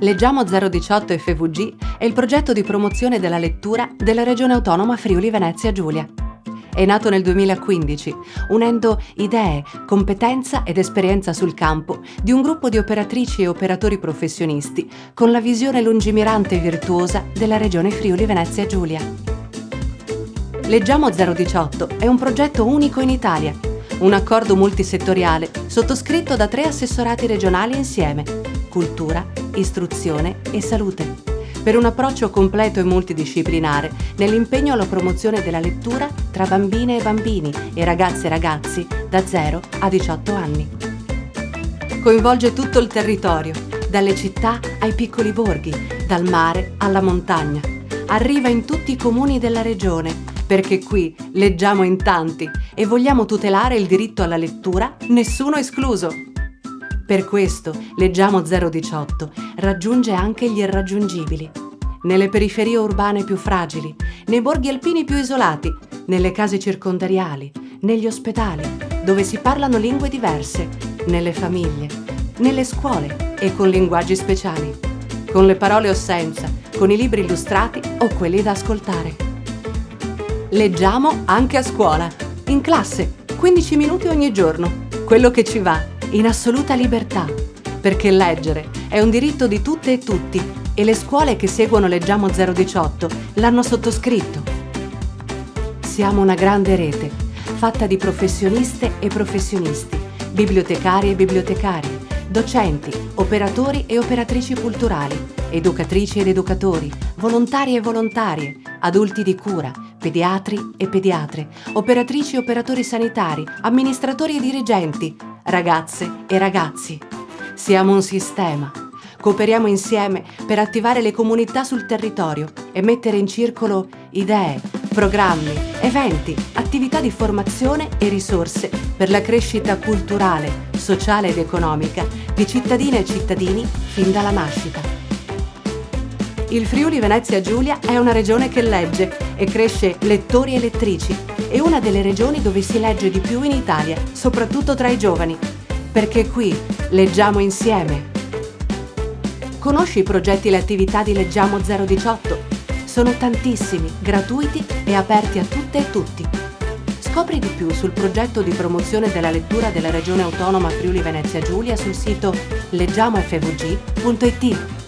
Leggiamo 018 FVG è il progetto di promozione della lettura della Regione Autonoma Friuli Venezia Giulia. È nato nel 2015, unendo idee, competenza ed esperienza sul campo di un gruppo di operatrici e operatori professionisti con la visione lungimirante e virtuosa della Regione Friuli Venezia Giulia. Leggiamo 018 è un progetto unico in Italia, un accordo multisettoriale sottoscritto da 3 assessorati regionali insieme: cultura, istruzione e salute, per un approccio completo e multidisciplinare nell'impegno alla promozione della lettura tra bambine e bambini e ragazze e ragazzi da 0 a 18 anni. Coinvolge tutto il territorio, dalle città ai piccoli borghi, dal mare alla montagna. Arriva in tutti i comuni della regione, perché qui leggiamo in tanti e vogliamo tutelare il diritto alla lettura, nessuno escluso. Per questo Leggiamo 018 raggiunge anche gli irraggiungibili, nelle periferie urbane più fragili, nei borghi alpini più isolati, nelle case circondariali, negli ospedali, dove si parlano lingue diverse, nelle famiglie, nelle scuole e con linguaggi speciali, con le parole o senza, con i libri illustrati o quelli da ascoltare. Leggiamo anche a scuola, in classe, 15 minuti ogni giorno, quello che ci va, in assoluta libertà, perché leggere è un diritto di tutte e tutti e le scuole che seguono Leggiamo 018 l'hanno sottoscritto. Siamo una grande rete, fatta di professioniste e professionisti, bibliotecari e bibliotecarie, docenti, operatori e operatrici culturali, educatrici ed educatori, volontari e volontarie, adulti di cura, pediatri e pediatre, operatrici e operatori sanitari, amministratori e dirigenti, ragazze e ragazzi. Siamo un sistema. Cooperiamo insieme per attivare le comunità sul territorio e mettere in circolo idee, programmi, eventi, attività di formazione e risorse per la crescita culturale, sociale ed economica di cittadine e cittadini fin dalla nascita. Il Friuli Venezia Giulia è una regione che legge e cresce lettori e lettrici. È una delle regioni dove si legge di più in Italia, soprattutto tra i giovani, perché qui leggiamo insieme. Conosci i progetti e le attività di Leggiamo 018? Sono tantissimi, gratuiti e aperti a tutte e tutti. Scopri di più sul progetto di promozione della lettura della Regione Autonoma Friuli Venezia Giulia sul sito leggiamofvg.it.